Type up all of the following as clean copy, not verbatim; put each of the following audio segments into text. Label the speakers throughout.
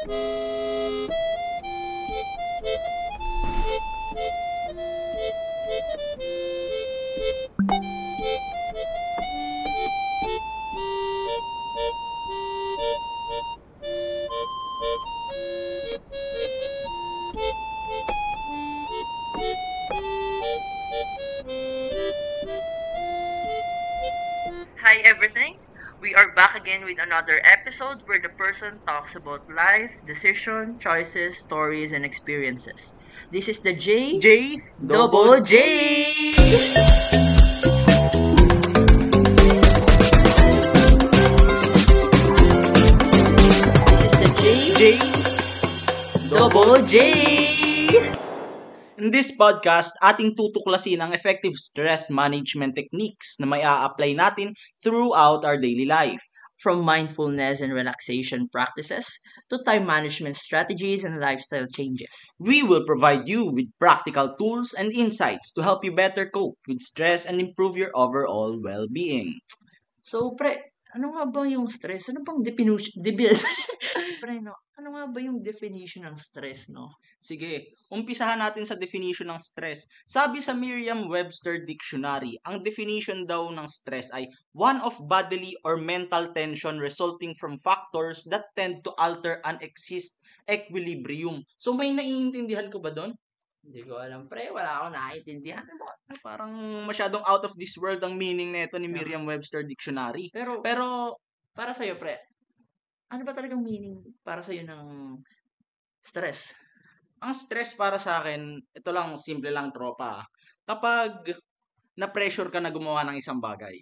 Speaker 1: Hi, everything. We are back again with another episode where the person talks about life, decision, choices, stories, and experiences. This is the
Speaker 2: J
Speaker 1: Double J. This is the
Speaker 2: J
Speaker 1: Double J.
Speaker 2: In this podcast, ating tutuklasin ang effective stress management techniques na may a-apply natin throughout our daily life.
Speaker 1: From mindfulness and relaxation practices to time management strategies and lifestyle changes.
Speaker 2: We will provide you with practical tools and insights to help you better cope with stress and improve your overall well-being.
Speaker 1: So, pre, ano nga ba yung stress? Ano bang pre, no? Ano nga ba yung definition ng stress, no?
Speaker 2: Sige, umpisahan natin sa definition ng stress. Sabi sa Merriam-Webster Dictionary, ang definition daw ng stress ay one of bodily or mental tension resulting from factors that tend to alter an equilibrium. So may naiintindihan ko ba doon?
Speaker 1: Hindi ko alam, pre. Wala akong naiintindihan.
Speaker 2: Parang masyadong out of this world ang meaning nito ni Merriam-Webster Dictionary. Pero
Speaker 1: para sa'yo, pre, ano ba talagang meaning para sa'yo ng stress?
Speaker 2: ang stress para sa akin, ito lang, simple lang tropa. Kapag na-pressure ka na gumawa ng isang bagay.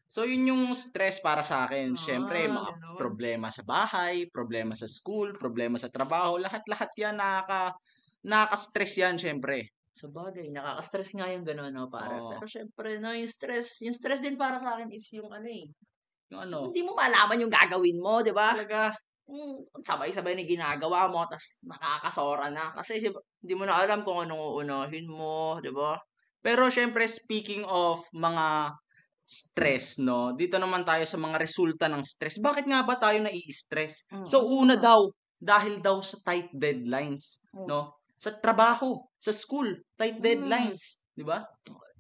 Speaker 2: So, yun yung stress para sa akin. Siyempre, mga
Speaker 1: Ganun.
Speaker 2: problema sa bahay, problema sa school, problema sa trabaho, lahat-lahat yan nakaka-stress yan, siyempre.
Speaker 1: Sa bagay, nakaka-stress nga yung gano'n, no, pare.
Speaker 2: Oo.
Speaker 1: Pero syempre, no, yung stress din para sa akin is yung ano eh.
Speaker 2: Yung ano,
Speaker 1: Hindi mo malaman yung gagawin mo, di ba?
Speaker 2: talaga,
Speaker 1: Sabay-sabay na ginagawa mo, tas nakakasora na. Kasi hindi mo na alam kung anong uunahin mo, di ba?
Speaker 2: pero syempre, speaking of mga stress, no? Dito naman tayo sa mga resulta ng stress. Bakit nga ba tayo nai-stress? So, una daw, dahil daw sa tight deadlines, no? Sa trabaho, sa school, tight deadlines, di ba?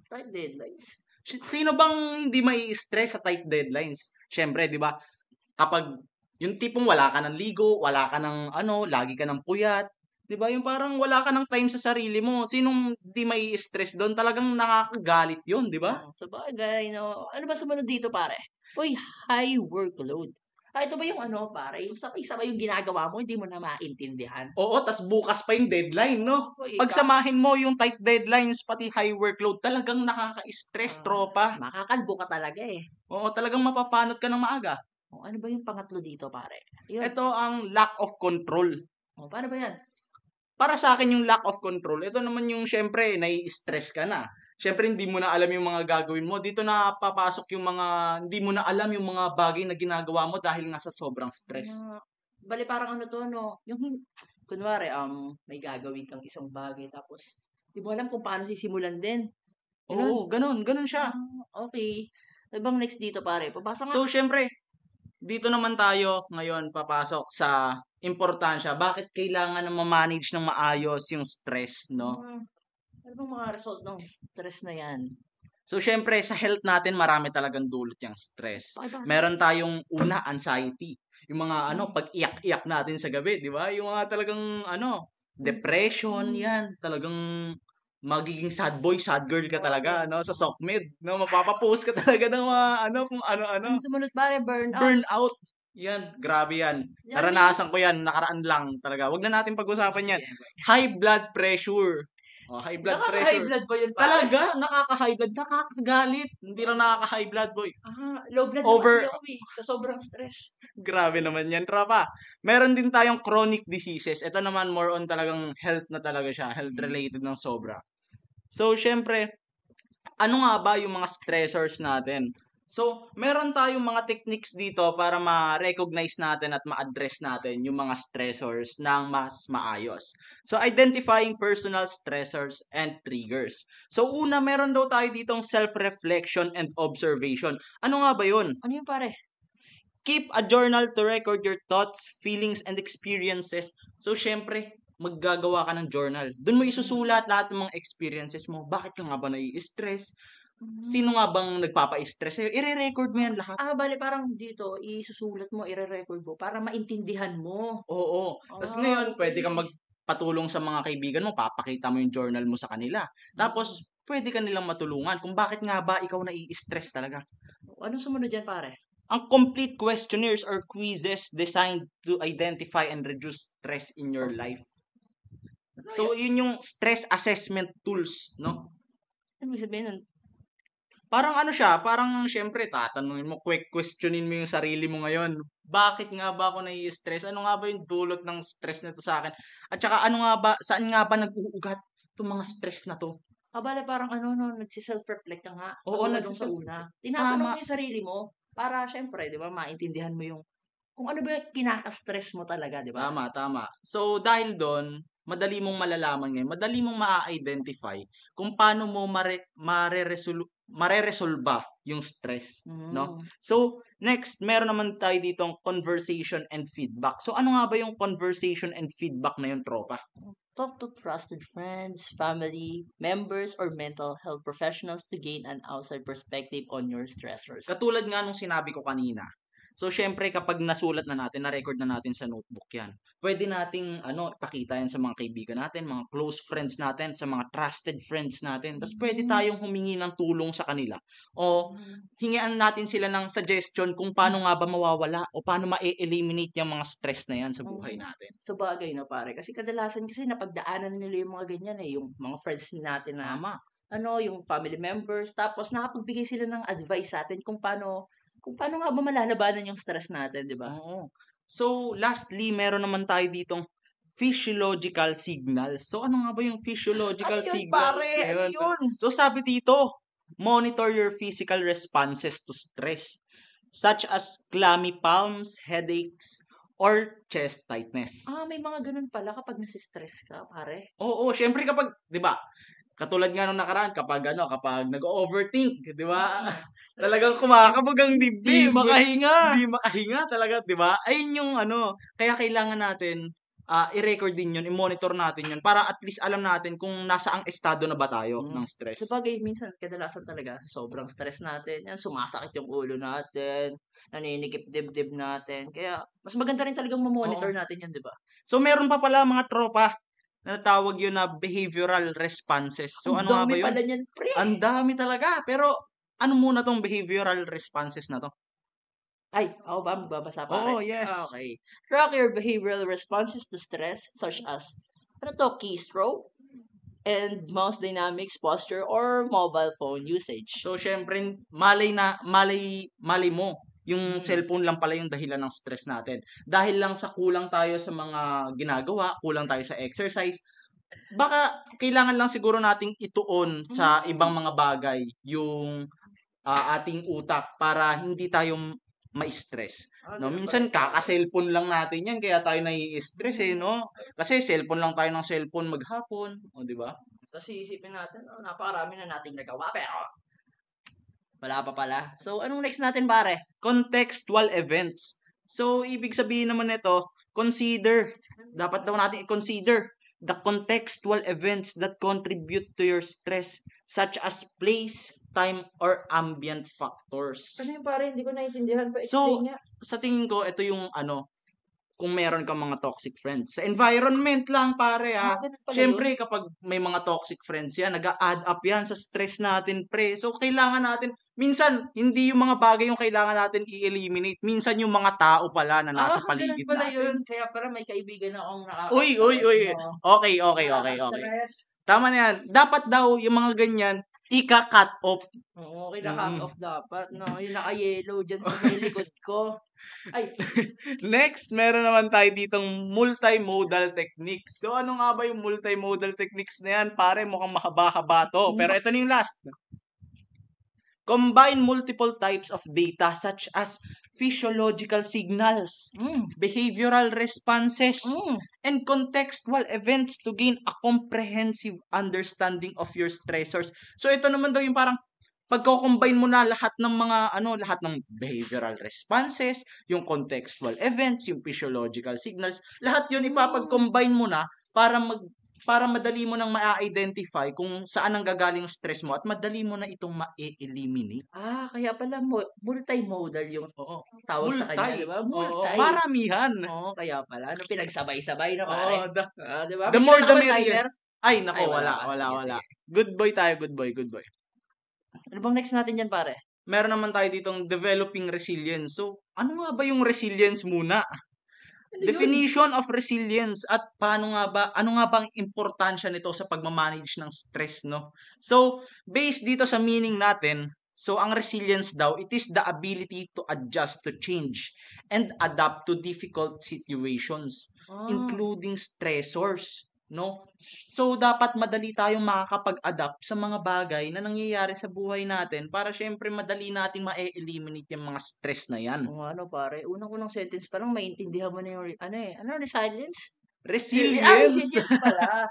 Speaker 1: Tight deadlines.
Speaker 2: Sino bang hindi mai-stress sa tight deadlines? Syempre, di ba? Kapag yung tipong wala ka ng ligo, wala ka ng lagi ka ng puyat, 'di ba? Yung parang wala ka ng time sa sarili mo. Sinong di mai-stress doon? Talagang nakakagalit 'yon, 'di ba?
Speaker 1: Sa bagay, no? Ano ba sumunod dito, pare? Uy, high workload. Ito ba yung ano, pare? Yung sabay-sabay yung ginagawa mo, hindi mo na maintindihan.
Speaker 2: Oo, tas bukas pa yung deadline, no?
Speaker 1: Uy,
Speaker 2: Pagsamahin mo yung tight deadlines pati high workload, talagang nakaka-stress, tropa.
Speaker 1: Makakalbo ka talaga eh.
Speaker 2: Oo, talagang mapapanot ka ng maaga.
Speaker 1: Ano ba yung pangatlo dito, pare? Yun.
Speaker 2: Ito ang lack of control.
Speaker 1: Paano ba yan?
Speaker 2: Para sa akin yung lack of control, ito naman yung syempre, nai-stress ka na. Syempre, hindi mo na alam yung mga gagawin mo. Dito na papasok yung mga, hindi mo na alam yung mga bagay na ginagawa mo dahil nga sa sobrang stress.
Speaker 1: Bali parang ano to, no? Yung, kunwari, may gagawin kang isang bagay, tapos, di mo alam kung paano sisimulan din.
Speaker 2: Oo, ganun siya.
Speaker 1: Okay. Ano bang next dito, pare? Papasa nga.
Speaker 2: So, syempre, dito naman tayo ngayon papasok sa importansya. Bakit kailangan na ma-manage ng maayos yung stress, no?
Speaker 1: Ano bang mga result ng stress na yan?
Speaker 2: So, syempre, sa health natin, marami talagang dulot yung stress. Meron tayong una, anxiety. Yung mga pag iyak-iyak natin sa gabi, di ba? Yung mga talagang depression, yan. Talagang magiging sad boy, sad girl ka talaga, no? Sa SOCMED, no? Mapapapost ka talaga ng mga kung ano-ano.
Speaker 1: Ang sumunod pare, burnout.
Speaker 2: Burnout. Yan, grabe yan. Naranasan ko yan, nakaraan lang talaga. Wag na natin pag-usapan yan. High blood pressure. High blood pressure.
Speaker 1: Nakaka-high blood ba yun, pare?
Speaker 2: Talaga, nakaka-high blood, nakakagalit. Hindi lang nakaka-high blood, boy.
Speaker 1: Low blood
Speaker 2: Over-
Speaker 1: kasi ako eh, sa sobrang stress.
Speaker 2: Grabe naman yan, tropa. Meron din tayong chronic diseases. Ito naman more on talagang health na talaga siya. Health related ng sobra. So, syempre, ano nga ba yung mga stressors natin? So, meron tayong mga techniques dito para ma-recognize natin at ma-address natin yung mga stressors ng mas maayos. So, identifying personal stressors and triggers. So, una, meron daw tayo ditong self-reflection and observation. Ano nga ba yun?
Speaker 1: Ano yun, pare?
Speaker 2: Keep a journal to record your thoughts, feelings, and experiences. So, syempre, maggagawa ka ng journal. Doon mo isusulat lahat ng mga experiences mo. Bakit ka nga ba nai-stress? Sino nga bang nagpapa-stress sa'yo? I-record mo yan lahat.
Speaker 1: Bale parang dito, isusulat mo, ire-record mo para maintindihan mo.
Speaker 2: Oo. Tapos ngayon, pwede kang magpatulong sa mga kaibigan mo, papakita mo yung journal mo sa kanila. Tapos, pwede ka nilang matulungan kung bakit nga ba ikaw nai-stress talaga.
Speaker 1: Anong sumunod dyan, pare?
Speaker 2: Ang complete questionnaires or quizzes designed to identify and reduce stress in your life. So, yun yung stress assessment tools, no?
Speaker 1: Ano sabihin nun?
Speaker 2: Parang ano siya, parang syempre tatanungin mo, questionin mo yung sarili mo ngayon. Bakit nga ba ako nai-stress? Ano nga ba yung dulot ng stress na to sa akin? At saka ano nga ba, saan nga ba nag-uugat itong mga stress na to?
Speaker 1: Bale parang nagsi-self-reflect ka nga.
Speaker 2: Oo,
Speaker 1: Katulad nung sa una. Tinatanong
Speaker 2: Tama.
Speaker 1: mo yung sarili mo para syempre, di ba, maintindihan mo yung kung ano ba yung kinaka-stress mo talaga, di ba?
Speaker 2: Tama. So, dahil doon, madali mong malalaman ngayon, madali mong ma-identify kung paano mo mareresolba yung stress, no? So, next, meron naman tayo ditong conversation and feedback. So, ano nga ba yung conversation and feedback na yun, tropa?
Speaker 1: Talk to trusted friends, family, members, or mental health professionals to gain an outside perspective on your stressors.
Speaker 2: Katulad nga nung sinabi ko kanina. So, syempre, kapag nasulat na natin, na-record na natin sa notebook yan, pwede nating, pakita yan sa mga kaibigan natin, mga close friends natin, sa mga trusted friends natin. Tapos, pwede tayong humingi ng tulong sa kanila. O, hingian natin sila ng suggestion kung paano nga ba mawawala o paano ma-eliminate yung mga stress na yan sa buhay natin.
Speaker 1: So, bagay na pare. Kasi kadalasan napagdaanan nila yung mga ganyan yung mga friends natin na,
Speaker 2: Tama.
Speaker 1: yung family members. Tapos, nakapagbigay sila ng advice sa atin kung paano nga ba malalabanan yung stress natin, di ba?
Speaker 2: Oo. So, lastly, meron naman tayo ditong physiological signals. So, ano nga ba yung physiological signals?
Speaker 1: Ano yun?
Speaker 2: So, sabi dito, monitor your physical responses to stress, such as clammy palms, headaches, or chest tightness.
Speaker 1: May mga ganun pala kapag nasistress ka, pare.
Speaker 2: Oo, syempre kapag, di ba, katulad nga nung nakaraan, kapag nag-overthink, di ba? Talagang kumakabog ang dibdib. Hindi makahinga talaga, di ba? Ayun yung kaya kailangan natin i-record din yun, i-monitor natin yun para at least alam natin kung nasa ang estado na ba tayo ng stress.
Speaker 1: Sabagay, minsan, kadalasan talaga sa sobrang stress natin, sumasakit yung ulo natin, naninikip dibdib natin. Kaya, mas maganda rin talagang mamonitor natin yun, di ba?
Speaker 2: So, meron pa pala mga tropa na tawag yun na behavioral responses. So, ano nga ba yun?
Speaker 1: Ang dami pala niyan, pre!
Speaker 2: Ang dami talaga. Pero, ano muna tong behavioral responses na to?
Speaker 1: Ako ba magbabasa pare?
Speaker 2: Oo, yes.
Speaker 1: Okay. Track your behavioral responses to stress such as, keystroke, and mouse dynamics, posture, or mobile phone usage.
Speaker 2: So, syempre, malay mo, yung cellphone lang pala yung dahilan ng stress natin. Dahil lang sa kulang tayo sa mga ginagawa, kulang tayo sa exercise, baka kailangan lang siguro nating ituon sa ibang mga bagay yung ating utak para hindi tayo ma-stress. No, minsan kaka-cellphone lang natin 'yan kaya tayo nai-stress no? Kasi cellphone lang tayo ng cellphone maghapon, o di ba?
Speaker 1: Tapos iisipin natin, napakarami na nating nagawa pero wala pa pala. So, anong next natin, pare?
Speaker 2: Contextual events. So, ibig sabihin naman nito, dapat daw natin i-consider the contextual events that contribute to your stress such as place, time, or ambient factors.
Speaker 1: Ano yung pare? Hindi ko naiintindihan pa.
Speaker 2: So, sa tingin ko, ito yung kung meron kang mga toxic friends. Sa environment lang, pare, Siyempre, kapag may mga toxic friends yan, nag-a-add up yan sa stress natin, pre. So, kailangan natin, minsan, hindi yung mga bagay yung kailangan natin i-eliminate. Minsan, yung mga tao pala na nasa paligid
Speaker 1: pala
Speaker 2: natin.
Speaker 1: Yun. Kaya para may kaibigan akong
Speaker 2: Uy. Okay. Tama na yan. Dapat daw, yung mga ganyan, ika-cut off.
Speaker 1: Oo, ika-cut off dapat. No? Yung naka-yellow dyan sa may likod ko.
Speaker 2: Next, meron naman tayo ditong multimodal techniques. So, ano nga ba yung multimodal techniques na yan? Pare, mukhang mahaba-haba to. Pero ito na yung last. Combine multiple types of data such as physiological signals, behavioral responses, and contextual events to gain a comprehensive understanding of your stressors. So, ito naman daw yung parang pagko-combine mo na lahat ng mga lahat ng behavioral responses, yung contextual events, yung physiological signals, lahat 'yun ipapag-combine mo na para madali mo nang ma-identify kung saan nanggagaling yung stress mo at madali mo na itong ma-eliminate.
Speaker 1: Kaya pala multimodal yung
Speaker 2: Oo,
Speaker 1: tawag sa kanya, 'di
Speaker 2: multi.
Speaker 1: ba?
Speaker 2: Oo,
Speaker 1: Multi.
Speaker 2: maramihan.
Speaker 1: Oo, kaya pala. Ano, pinagsabay-sabay na
Speaker 2: Oo,
Speaker 1: pare. 'Di ba?
Speaker 2: the
Speaker 1: May
Speaker 2: more
Speaker 1: kilala ka
Speaker 2: the
Speaker 1: bang
Speaker 2: merrier.
Speaker 1: timer?
Speaker 2: Ay
Speaker 1: Ay,
Speaker 2: nako,
Speaker 1: wala
Speaker 2: wala,
Speaker 1: pa.
Speaker 2: wala,
Speaker 1: Sige,
Speaker 2: wala.
Speaker 1: sige.
Speaker 2: Good boy tayo, good boy, good boy.
Speaker 1: Ano bang next natin diyan, pare?
Speaker 2: Meron naman tayo ditong developing resilience. So, ano nga ba yung resilience muna?
Speaker 1: Ano yun?
Speaker 2: Definition of resilience at ano nga ba ang importansya nito sa pagmamanage ng stress, no? So, based dito sa meaning natin, so ang resilience daw, it is the ability to adjust to change and adapt to difficult situations,
Speaker 1: Ah,
Speaker 2: including stressors, no? So, dapat madali tayong makakapag-adapt sa mga bagay na nangyayari sa buhay natin para syempre madali nating ma-eliminate yung mga stress na yan.
Speaker 1: kung ano pare, unang-unang sentence pa lang maintindihan mo na yung resilience?
Speaker 2: Resilience.
Speaker 1: Resilience pala.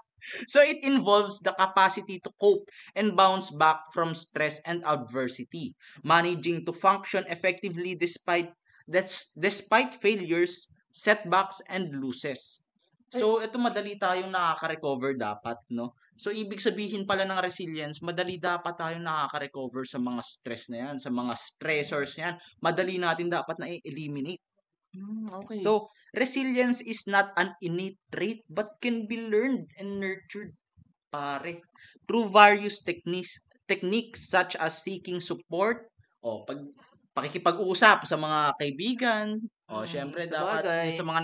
Speaker 2: So it involves the capacity to cope and bounce back from stress and adversity, managing to function effectively despite failures, setbacks and losses.
Speaker 1: Ay,
Speaker 2: So ito madali tayong nakaka-recover dapat, no? So ibig sabihin pala ng resilience, madali dapat tayong nakaka-recover sa mga stress na yan, sa mga stressors na yan. Madali natin dapat na i-eliminate.
Speaker 1: okay.
Speaker 2: So, resilience is not an innate trait but can be learned and nurtured, pare, through various techniques such as seeking support o pakikipag-usap sa mga kaibigan, o syempre dapat yung
Speaker 1: Sabagay.
Speaker 2: sa mga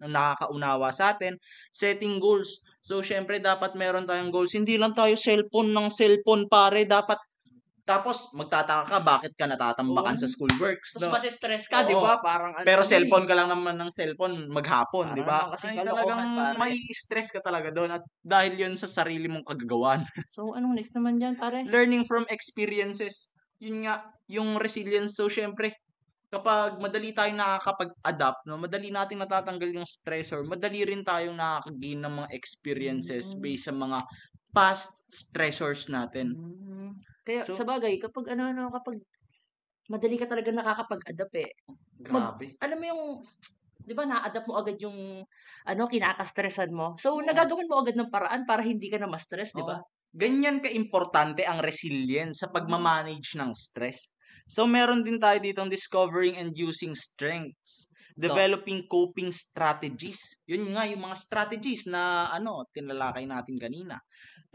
Speaker 2: nakakaunawa sa atin, setting goals. So syempre dapat meron tayong goals. Hindi lang tayo cellphone ng cellphone, pare. Dapat tapos magtataka ka bakit ka
Speaker 1: Oo.
Speaker 2: natatambakan sa schoolworks,
Speaker 1: Tapos
Speaker 2: no?
Speaker 1: mase-stress ka, 'di
Speaker 2: Oo.
Speaker 1: ba? Parang ano
Speaker 2: Pero
Speaker 1: naman, eh,
Speaker 2: cellphone ka lang naman ng cellphone maghapon, 'di
Speaker 1: para
Speaker 2: ba?
Speaker 1: naman kasing
Speaker 2: Ay talagang
Speaker 1: kalokohan, pare.
Speaker 2: mai-stress ka talaga doon at dahil 'yun sa sarili mong kagagawan.
Speaker 1: So, anong next naman diyan, pare?
Speaker 2: Learning from experiences, 'yun nga, yung resilience. So syempre, kapag madali tayong nakakapag-adapt, no, madali nating natatanggal yung stressor, madali rin tayong nakaka-gain ng mga experiences
Speaker 1: Hmm,
Speaker 2: based sa mga past stressors natin.
Speaker 1: hmm. Kaya
Speaker 2: So,
Speaker 1: sabagay kapag kapag madali ka talaga nakakapag-adapt, eh.
Speaker 2: grabe.
Speaker 1: Alam mo yung 'di ba na-adapt mo agad yung kinaka-stressan mo. So,
Speaker 2: Oo.
Speaker 1: nagagawan mo agad ng paraan para hindi ka na ma-stress, 'di
Speaker 2: Oo.
Speaker 1: ba?
Speaker 2: Ganyan ka-importante ang resilience sa
Speaker 1: Hmm,
Speaker 2: pagmamanage ng stress. So, meron din tayo ditong discovering and using strengths,
Speaker 1: ito.
Speaker 2: developing coping strategies. Yun nga, yung mga strategies na tinalakay natin kanina.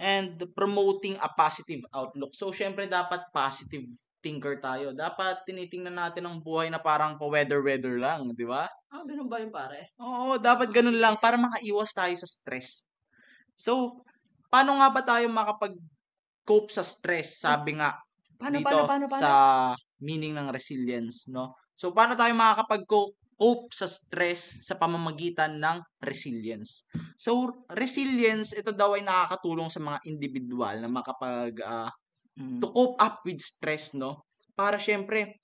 Speaker 2: And promoting a positive outlook. So, syempre dapat positive thinker tayo. Dapat tinitingnan natin ang buhay na parang pa-weather-weather lang, di ba?
Speaker 1: Gano'n ba yun, pare?
Speaker 2: Oo, dapat ganun
Speaker 1: Sige.
Speaker 2: lang para makaiwas tayo sa stress. So, paano nga ba tayo makapag-cope sa stress?
Speaker 1: Ay,
Speaker 2: Sabi nga
Speaker 1: paano,
Speaker 2: dito
Speaker 1: paano?
Speaker 2: sa meaning ng resilience, no? So, paano tayo makakapag-cope sa stress sa pamamagitan ng resilience? So, resilience, ito daw ay nakakatulong sa mga individual na to
Speaker 1: Hmm,
Speaker 2: cope up with stress, no? Para syempre,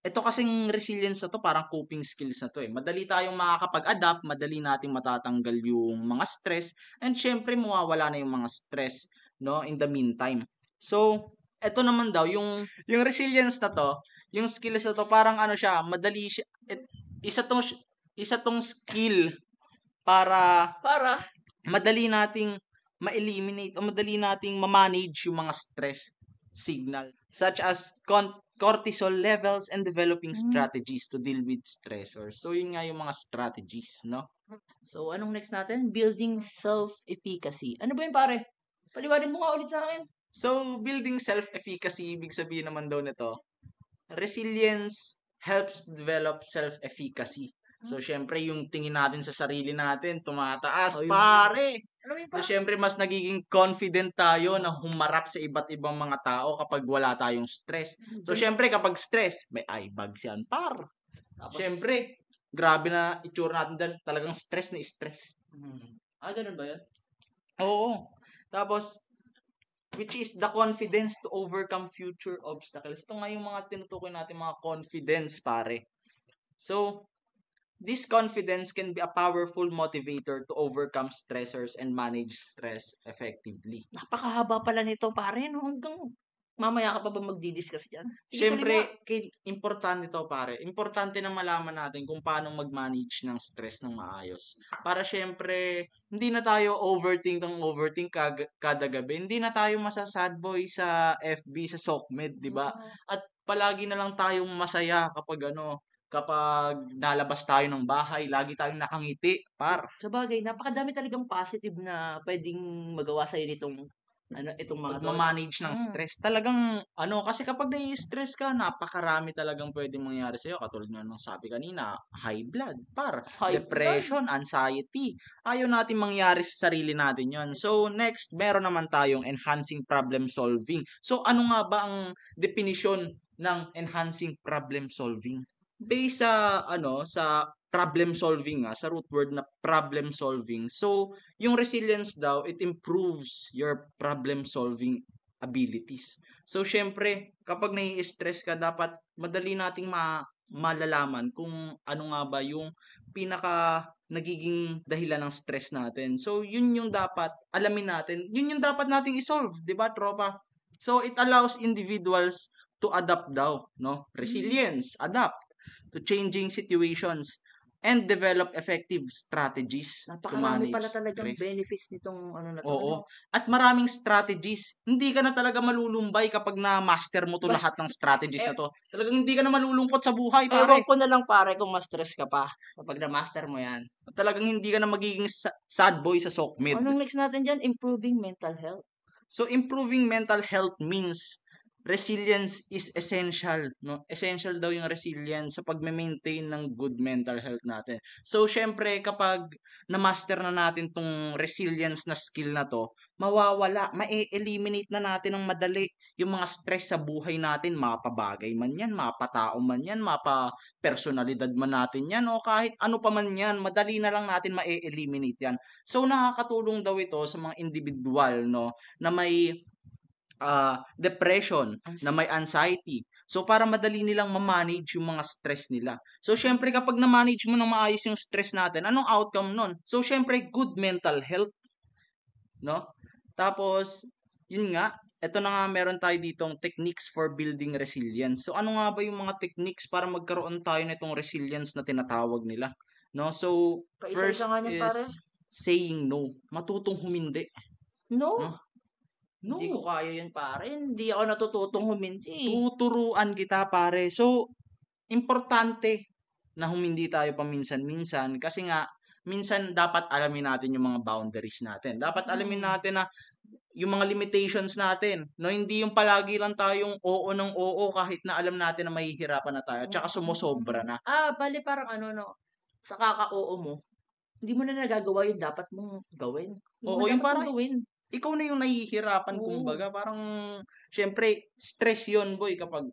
Speaker 2: ito kasing resilience na 'to parang coping skills na 'to, eh. Madali tayong makakapag-adapt, madali nating matatanggal yung mga stress, and siyempre mawawala na yung mga stress, 'no, in the meantime. So, eto naman daw yung resilience na 'to, yung skills na 'to parang ano siya, madali siya isa 'tong isa 'tong skill para
Speaker 1: para?
Speaker 2: madali nating ma-eliminate o madali nating ma-manage yung mga stress signal such as cortisol levels and developing
Speaker 1: Hmm.
Speaker 2: strategies to deal with stressors. So yun nga yung mga strategies, no?
Speaker 1: So, anong next natin? Building self-efficacy. Ano ba yun, pare? Paliwanag mo nga ulit sa'kin.
Speaker 2: So building self-efficacy, ibig sabihin naman daw nito, resilience helps develop self-efficacy. So, syempre, yung tingin natin sa sarili natin, tumataas,
Speaker 1: Ayun.
Speaker 2: pare.
Speaker 1: Ano yun
Speaker 2: So,
Speaker 1: pa?
Speaker 2: syempre, mas nagiging confident tayo na humarap sa iba't ibang mga tao kapag wala tayong stress. So,
Speaker 1: Gan-
Speaker 2: syempre, kapag stress, may eye bags yan, par.
Speaker 1: Tapos,
Speaker 2: Syempre, grabe na itsura natin dyan. Talagang stress na stress.
Speaker 1: ganun ba yun?
Speaker 2: Oo. Tapos, which is the confidence to overcome future obstacles. Ito nga yung mga tinutukoy natin mga confidence, pare. So, this confidence can be a powerful motivator to overcome stressors and manage stress effectively.
Speaker 1: Napakahaba pala nito, pare, no? Hanggang
Speaker 3: mamaya ka pa ba magdi-discuss diyan? Sige, tuloy mo.
Speaker 2: Siyempre, importante to pare. Importante na malaman natin kung paano mag-manage ng stress ng maayos. Para siyempre, hindi na tayo overthink kada gabi. Hindi na tayo masasad boy sa FB, sa SOCMED, di ba? At palagi na lang tayong masaya kapag nalabas tayo ng bahay, lagi tayong nakangiti, par.
Speaker 3: Sabagay, napakadami talagang positive na pwedeng magawa sa'yo nitong itong mga to.
Speaker 2: Pagmamanage ng stress. Talagang, kasi kapag nai-stress ka, napakarami talagang pwedeng mangyari sa'yo. Katulad nga nung sabi kanina, high blood,
Speaker 3: High
Speaker 2: depression, anxiety. Ayaw natin mangyari sa sarili natin yon. So, next, meron naman tayong enhancing problem solving. So, ano nga ba ang definition ng enhancing problem solving? Based sa problem solving sa root word na problem solving. So, yung resilience daw, it improves your problem solving abilities. So, syempre, kapag nai-stress ka, dapat madali nating malalaman kung ano nga ba yung pinaka nagiging dahilan ng stress natin. So, yun yung dapat alamin natin. Yun yung dapat nating isolve, di ba, tropa? So, it allows individuals to adapt daw, no? Resilience, adapt to changing situations and develop effective strategies to
Speaker 3: Napakarami
Speaker 2: manage
Speaker 3: pala talagang
Speaker 2: stress.
Speaker 3: benefits nitong na to.
Speaker 2: Oo. At maraming strategies. Hindi ka na talaga malulumbay kapag na-master mo to lahat ng strategies na to. Talagang hindi ka na malulungkot sa buhay,
Speaker 3: Ewan
Speaker 2: pare.
Speaker 3: ko na lang pare kung ma-stress ka pa kapag na-master mo yan.
Speaker 2: Talagang hindi ka na magiging sad boy sa SOCMED.
Speaker 3: Anong next natin dyan? Improving mental health.
Speaker 2: So improving mental health means resilience is essential, no? Essential daw yung resilience sa pagme-maintain ng good mental health natin. So syempre kapag na-master na natin tong resilience na skill na to, mawawala, ma-eliminate na natin ng madali yung mga stress sa buhay natin, mapabagay man yan, mapatao man yan, mapa-personalidad man natin yan, o kahit ano pa man yan, madali na lang natin ma-eliminate yan. So nakakatulong daw ito sa mga individual, no, na may depression, na may anxiety. So, para madali nilang ma-manage yung mga stress nila. So, syempre, kapag na-manage mo ng maayos yung stress natin, anong outcome nun? So, syempre, good mental health. No? Tapos, yun nga, ito na nga meron tayo ditong techniques for building resilience. So, ano nga ba yung mga techniques para magkaroon tayo nitong resilience na tinatawag nila? No? So, first
Speaker 3: Paisa-isa nga niyan, pare.
Speaker 2: is saying no. Matutong humindi.
Speaker 3: No.
Speaker 2: No? No.
Speaker 3: Hindi ko kaya yun pare. Hindi ako natututong huminti.
Speaker 2: Tuturuan kita, pare. So, importante na humindi tayo paminsan-minsan kasi nga, minsan dapat alamin natin yung mga boundaries natin. Dapat alamin natin na yung mga limitations natin. No, hindi yung palagi lang tayong oo ng oo kahit na alam natin na mahihirapan na tayo. Tsaka sumusobra na.
Speaker 3: Bali parang sa kaka-oo mo, hindi mo na nagagawa yung dapat mong gawin.
Speaker 2: Oo, yung parang
Speaker 3: gawin.
Speaker 2: ikaw na yung nahihirapan, kumbaga. Parang, syempre, stress yon boy, kapag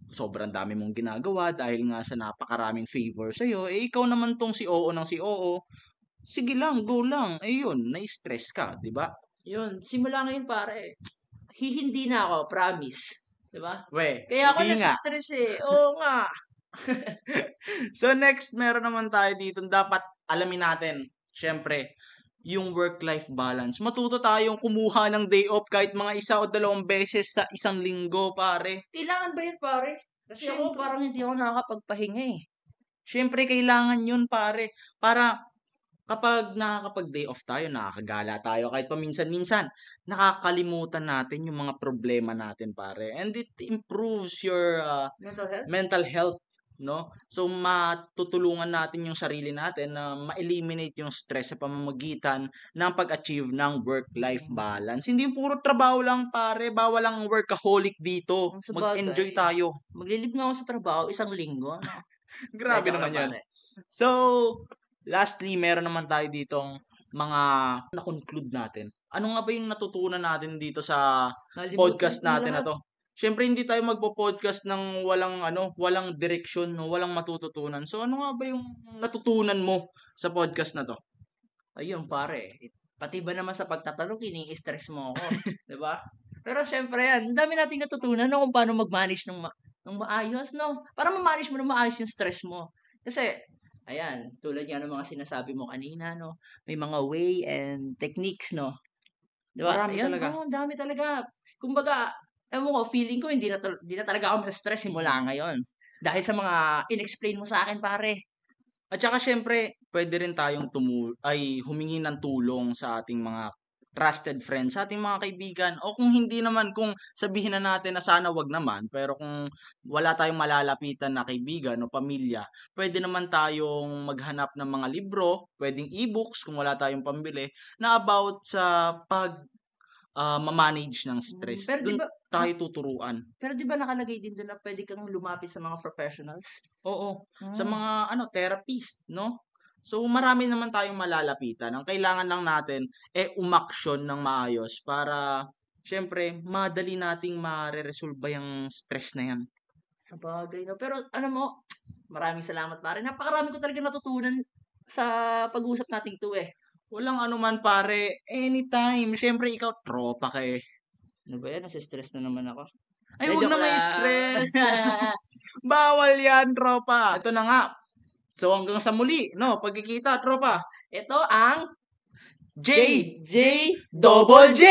Speaker 2: sobrang dami mong ginagawa dahil nga sa napakaraming favor sa'yo, ikaw naman tong si oo ng si oo. Sige lang, go lang. Yun, na-stress ka, di ba?
Speaker 3: Yun, simula ngayon pare, hihindi na ako, promise. Di ba?
Speaker 2: Kaya
Speaker 3: ako na-stress Oo nga.
Speaker 2: So next, meron naman tayo dito, dapat alamin natin, syempre, yung work-life balance. Matuto tayong kumuha ng day off kahit mga 1 o 2 beses sa isang linggo, pare.
Speaker 3: Kailangan ba yun, pare? Kasi ako parang hindi ako nakakapagpahinga eh.
Speaker 2: Syempre, kailangan yun, pare. Para kapag nakakapag-day off tayo, nakakagala tayo, kahit paminsan-minsan, nakakalimutan natin yung mga problema natin, pare. And it improves your mental health, no? So, matutulungan natin yung sarili natin na ma-eliminate yung stress sa pamamagitan ng pag-achieve ng work-life balance. Hindi yung puro trabaho lang, pare. Bawal ang workaholic dito. Mag-enjoy tayo.
Speaker 3: Maglilib nga ako sa trabaho 1 linggo.
Speaker 2: Grabe naman yan. So, lastly, meron naman tayo ditong mga na-conclude natin. Ano nga ba yung natutunan natin dito sa podcast natin na to? Siyempre, hindi tayo magpo-podcast ng walang direksyon, no? Walang matututunan. So, ano nga ba yung natutunan mo sa podcast na to?
Speaker 3: Ayun, pare. Pati ba naman sa pagtatanong, ini-stress mo ako. Diba? Pero syempre yan, dami nating natutunan kung paano mag-manage ng maayos, no? Para ma-manage mo ng maayos yung stress mo. Kasi, ayan, tulad nga ng mga sinasabi mo kanina, no? May mga way and techniques, no? Diba?
Speaker 2: Marami talaga.
Speaker 3: Dami talaga. Kumbaga, ewan ko, feeling ko hindi na talaga ako stress simula ngayon. Dahil sa mga inexplain mo sa akin, pare.
Speaker 2: At saka syempre, pwede rin tayong humingi ng tulong sa ating mga trusted friends, sa ating mga kaibigan. O kung hindi naman, kung sabihin na natin na sana wag naman, pero kung wala tayong malalapitan na kaibigan o pamilya, pwede naman tayong maghanap ng mga libro, pwedeng e-books kung wala tayong pambili, na about sa ma-manage ng stress.
Speaker 3: Pero di
Speaker 2: Doon
Speaker 3: ba,
Speaker 2: tayo tuturuan.
Speaker 3: pero di ba nakalagay din doon na pwede kang lumapit sa mga professionals?
Speaker 2: Oo, sa
Speaker 3: Hmm.
Speaker 2: mga therapist, no? So marami naman tayong malalapitan. Ang kailangan lang natin umaksyon ng maayos para syempre madali nating mareresolba yung stress na yan.
Speaker 3: Sa bagay, no? Pero, ano mo, maraming salamat, pare. Napakarami ko talaga natutunan sa pag-usap nating to eh.
Speaker 2: Walang anuman pare, anytime. Syempre ikaw tropa ka eh.
Speaker 3: Ano ba yan? Nasa-stress na naman ako.
Speaker 2: Ay,
Speaker 3: Eh,
Speaker 2: huwag
Speaker 3: joke
Speaker 2: na may
Speaker 3: lang.
Speaker 2: stress. Bawal yan, tropa. Ito na nga. So hanggang sa muli, no? Pagkikita, tropa.
Speaker 3: Ito ang
Speaker 2: J.
Speaker 3: J.
Speaker 2: Double J!